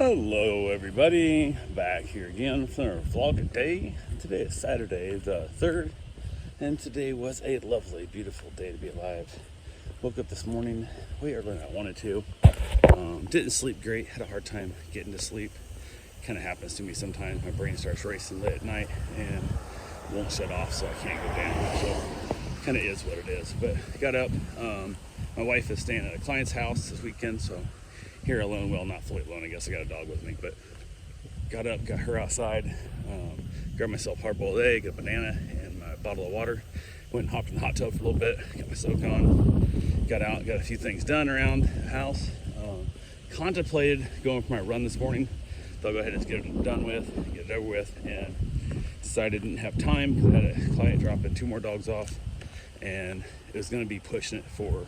Hello everybody, back here again for another vlog day. Today is Saturday the 3rd, and today was a lovely, beautiful day to be alive. Woke up this morning way earlier than I wanted to. Didn't sleep great, had a hard time getting to sleep. Kind of happens to me sometimes. My brain starts racing late at night and won't shut off, so I can't go down. So kind of is what it is. But got up. My wife is staying at a client's house this weekend, so here alone, well, not fully alone, I guess I got a dog with me, but got up, got her outside, grabbed myself a hard-boiled egg, a banana, and my bottle of water, went and hopped in the hot tub for a little bit, got my soak on, got out, got a few things done around the house, contemplated going for my run this morning. Thought I'd go ahead and get it done with, get it over with, and decided I didn't have time because I had a client dropping 2 more dogs off, and it was going to be pushing it for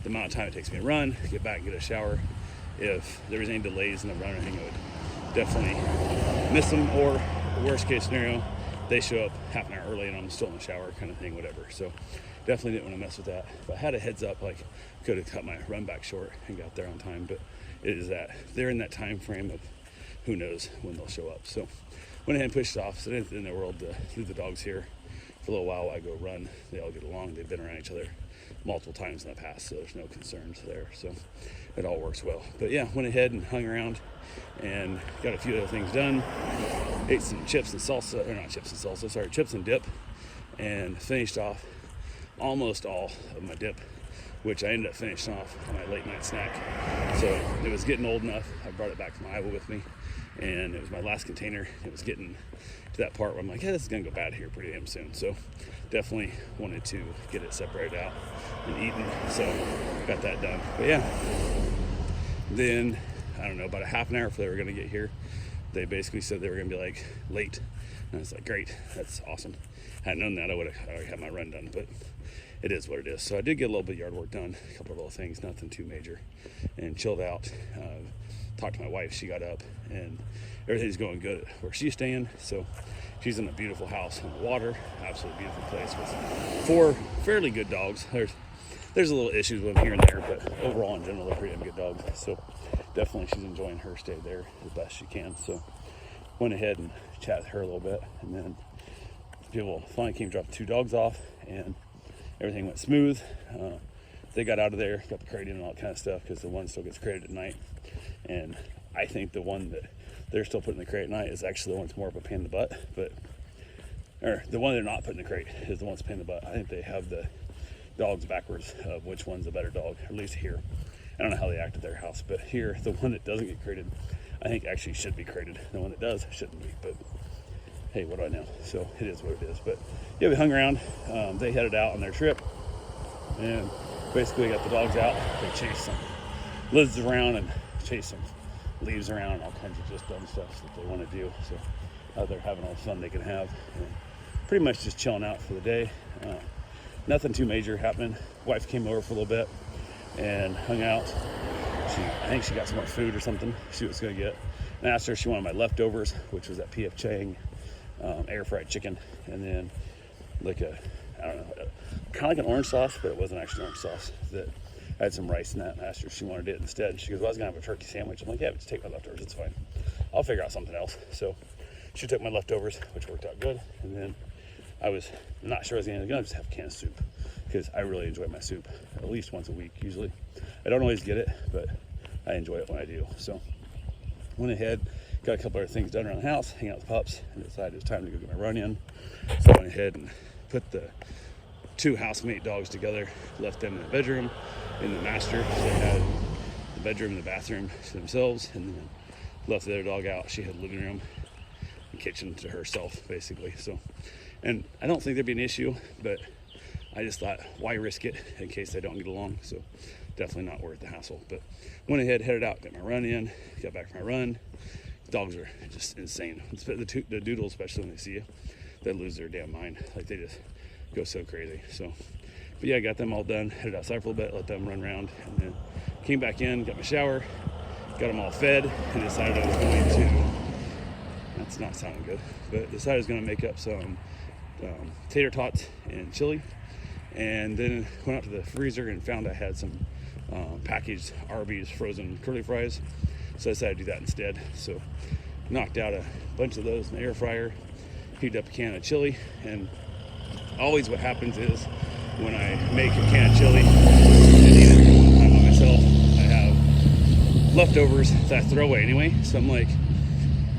the amount of time it takes me to run, get back, get a shower. If there was any delays in the run or anything, I would definitely miss them, or worst case scenario, they show up half an hour early and I'm still in the shower kind of thing, whatever. So definitely didn't want to mess with that. If I had a heads up, like, could have cut my run back short and got there on time, but it is that they're in that time frame of who knows when they'll show up. So went ahead and pushed it off. So in the world to leave the dogs here for a little while I go run. They all get along. They've been around each other multiple times in the past, so there's no concerns there. So it all works well. But yeah, went ahead and hung around and got a few other things done. Ate some chips and salsa, or not chips and salsa, sorry, chips and dip, and finished off almost all of my dip, which I ended up finishing off on my late night snack. So it was getting old enough. I brought it back from Iowa with me, and it was my last container. It was getting to that part where I'm like, yeah, this is gonna go bad here pretty damn soon. So definitely wanted to get it separated out and eaten. So got that done. But yeah, then I don't know, about a half an hour before they were gonna get here, they basically said they were gonna be like late. And I was like, great, that's awesome. Hadn't known that, I would have already had my run done, but it is what it is. So I did get a little bit of yard work done, a couple of little things, nothing too major, and chilled out. Talked to my wife, she got up, and everything's going good where she's staying. So she's in a beautiful house on the water, absolutely beautiful place with 4 fairly good dogs. There's a little issues with them here and there, but overall in general they're pretty damn good dogs. So definitely she's enjoying her stay there the best she can. So went ahead and chatted with her a little bit, and then people finally came, dropped 2 dogs off, and everything went smooth. They got out of there, got the crate in and all that kind of stuff, because the one still gets crated at night. And I think the one that they're still putting in the crate at night is actually the one that's more of a pain in the butt. Or the one they're not putting in the crate is the one that's a pain in the butt. I think they have the dogs backwards of which one's a better dog, at least here. I don't know how they act at their house, but here, the one that doesn't get crated, I think actually should be crated. The one that does shouldn't be, but hey, what do I know? So it is what it is. But yeah, we hung around. They headed out on their trip, and basically got the dogs out. They chased some lizards around and chased some leaves around and all kinds of just dumb stuff that they want to do. So they're having all the fun they can have, and pretty much just chilling out for the day. Nothing too major happening. Wife came over for a little bit and hung out. I think she got some more food or something she was gonna get. And I asked her if she wanted my leftovers, which was that P.F. Chang air fried chicken, and then like I don't know, kind of like an orange sauce, but it wasn't actually orange sauce. That had some rice in that, and I asked her if she wanted it instead. And she goes, well, I was gonna have a turkey sandwich. I'm like, yeah, just take my leftovers, it's fine. I'll figure out something else. So she took my leftovers, which worked out good. And then I was not sure I was gonna just have canned soup, because I really enjoy my soup at least once a week usually. I don't always get it, but I enjoy it when I do. So went ahead, got a couple other things done around the house, hang out with the pups, and decided it was time to go get my run in. So I went ahead and put the 2 housemate dogs together, left them in the bedroom, in the master. So they had the bedroom and the bathroom to themselves, and then left the other dog out. She had the living room and kitchen to herself, basically. So, and I don't think there'd be an issue, but I just thought, why risk it in case they don't get along? So definitely not worth the hassle. But went ahead, headed out, got my run in, got back from my run. Dogs are just insane. The doodles, especially when they see you, they lose their damn mind. Like, they just go so crazy. So, but yeah, I got them all done, headed outside for a little bit, let them run around, and then came back in, got my shower, got them all fed, and decided I was going to, that's not sounding good, but decided I was going to make up some tater tots and chili, and then went out to the freezer and found I had some packaged Arby's frozen curly fries. So I decided to do that instead. So knocked out a bunch of those in the air fryer, heated up a can of chili, and always what happens is when I make a can of chili and eat it one time by myself, I have leftovers that I throw away anyway. So I'm like,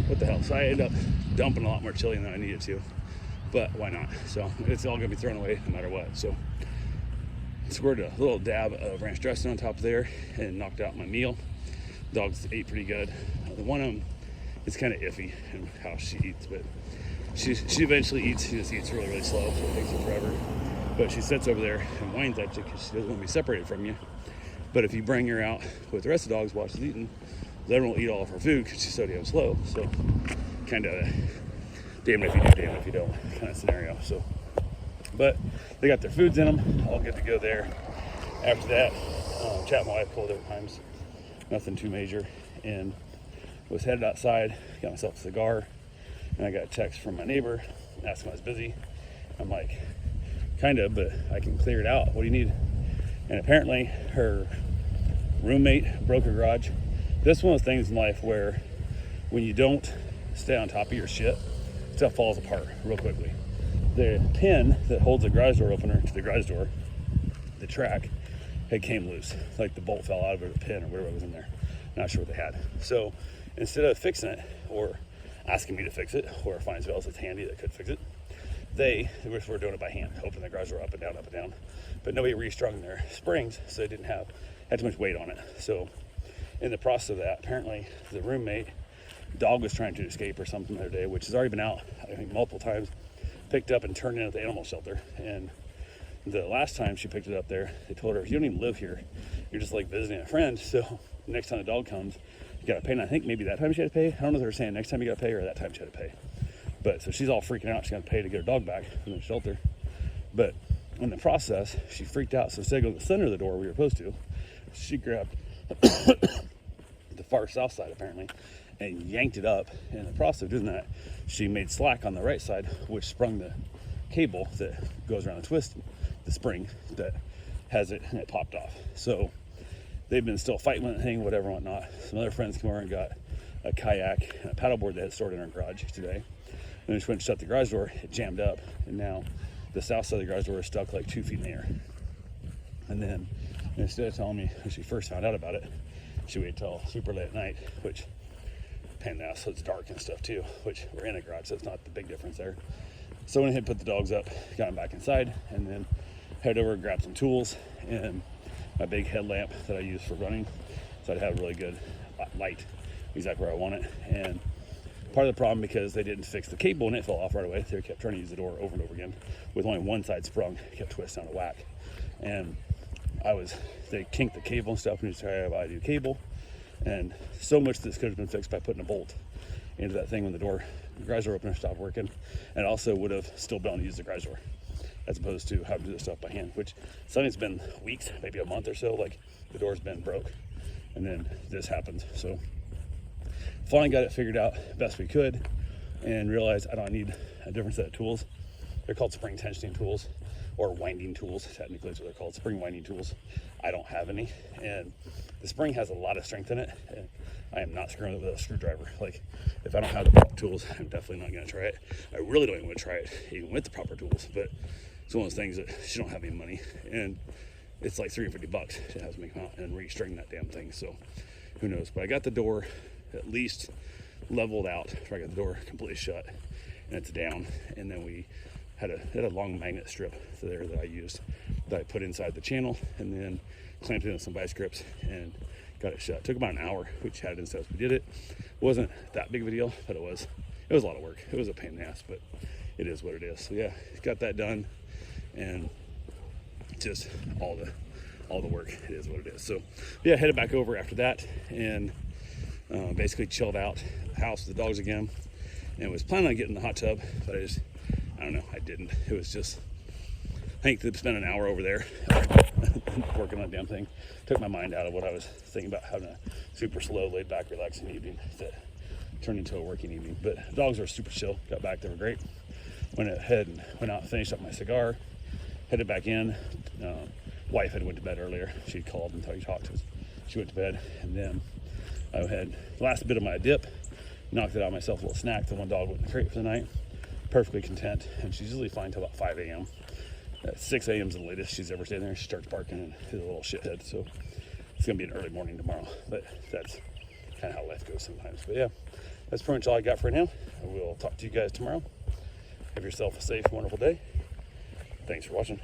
what the hell? So I end up dumping a lot more chili than I needed to, but why not? So it's all gonna be thrown away no matter what. So squirted a little dab of ranch dressing on top of there and knocked out my meal. Dogs ate pretty good. The one of them is kind of iffy in how she eats, but she eventually eats. She just eats really, really slow, so it takes her forever. But she sits over there and whines at you because she doesn't want to be separated from you. But if you bring her out with the rest of the dogs while she's eating, then will eat all of her food because she's so damn slow. So kind of damn if you do, damn if you don't kind of scenario. So, but they got their foods in them, all good to go there. After that, chat my wife a couple different times, nothing too major, and was headed outside, got myself a cigar, and I got a text from my neighbor asking if I was busy. I'm like, kind of, but I can clear it out. What do you need? And apparently her roommate broke her garage. This is one of those things in life where when you don't stay on top of your shit, stuff falls apart real quickly. The pin that holds the garage door opener to the garage door, the track, it came loose. Like the bolt fell out of it, or the pin or whatever was in there. Not sure what they had. So instead of fixing it or asking me to fix it or find somebody else that's handy that could fix it, they were doing it by hand, opening the garage door up and down. But nobody restrung their springs, so they had too much weight on it. So in the process of that, apparently the roommate dog was trying to escape or something the other day, which has already been out, I think, multiple times, picked up and turned in at the animal shelter. And the last time she picked it up there, they told her, you don't even live here. You're just like visiting a friend. So next time the dog comes, you gotta pay. And I think maybe that time she had to pay. I don't know if they were saying next time you gotta pay or that time she had to pay. But so she's all freaking out. She's gonna pay to get her dog back from the shelter. But in the process, she freaked out. So instead of going to the center of the door we were supposed to, she grabbed the far south side apparently and yanked it up. And in the process of doing that, she made slack on the right side, which sprung the cable that goes around the twist, the spring that has it, and it popped off. So they've been still fighting with the thing, whatever, whatnot. Some other friends came over and got a kayak and a paddleboard they had stored in our garage today. And just went and shut the garage door, it jammed up, and now the south side of the garage door is stuck like 2 feet in the air. And then instead of telling me when she first found out about it, she waited till super late at night, which pain in the ass, so it's dark and stuff too, which we're in a garage, so it's not the big difference there. So I went ahead and put the dogs up, got them back inside, and then head over and grab some tools and my big headlamp that I use for running, so I'd have really good light exactly where I want it. And part of the problem, because they didn't fix the cable and it fell off right away, they kept trying to use the door over and over again with only one side sprung, kept twisting out of whack. And they kinked the cable and stuff, and just tried to do cable, and so much this could have been fixed by putting a bolt into that thing when the garage door opener stopped working, and also would have still been able to use the garage door as opposed to having to do this stuff by hand, which something's been weeks, maybe a month or so, like the door's been broke, and then this happened. So finally got it figured out best we could, and realized I don't need a different set of tools. They're called spring tensioning tools, or winding tools, technically is what they're called, spring winding tools. I don't have any, and the spring has a lot of strength in it, and I am not screwing it with a screwdriver. Like, if I don't have the proper tools, I'm definitely not gonna try it. I really don't even want to try it, even with the proper tools, but it's one of those things that she don't have any money, and it's like $350 to have to make them out and restring that damn thing, so who knows. But I got the door at least leveled out, so I got the door completely shut, and it's down, and then we had a long magnet strip there that I used, that I put inside the channel, and then clamped it in some vice grips and got it shut. Took about an hour, which had it in steps. We did it. Wasn't that big of a deal, but it was a lot of work. It was a pain in the ass, but it is what it is. So yeah, got that done, and just all the work. It is what it is. So yeah, headed back over after that, and basically chilled out at the house with the dogs again, and was planning on getting in the hot tub, but I don't know, I didn't. It was just, I think they spent an hour over there working on the damn thing. Took my mind out of what I was thinking about, having a super slow, laid back, relaxing evening that turned into a working evening. But dogs were super chill. Got back, they were great. Went ahead and went out and finished up my cigar. Headed back in. Wife had went to bed earlier. She called until you talked to us. She went to bed, and then I had the last bit of my dip, knocked it out myself, a little snack. The one dog went in the crate for the night, perfectly content, and she's usually fine till about 5 a.m. At 6 a.m. is the latest she's ever stayed there. She starts barking and is a little shithead, so it's gonna be an early morning tomorrow, but that's kind of how life goes sometimes. But yeah, that's pretty much all I got for now. I will talk to you guys tomorrow. Have yourself a safe, wonderful day. Thanks for watching.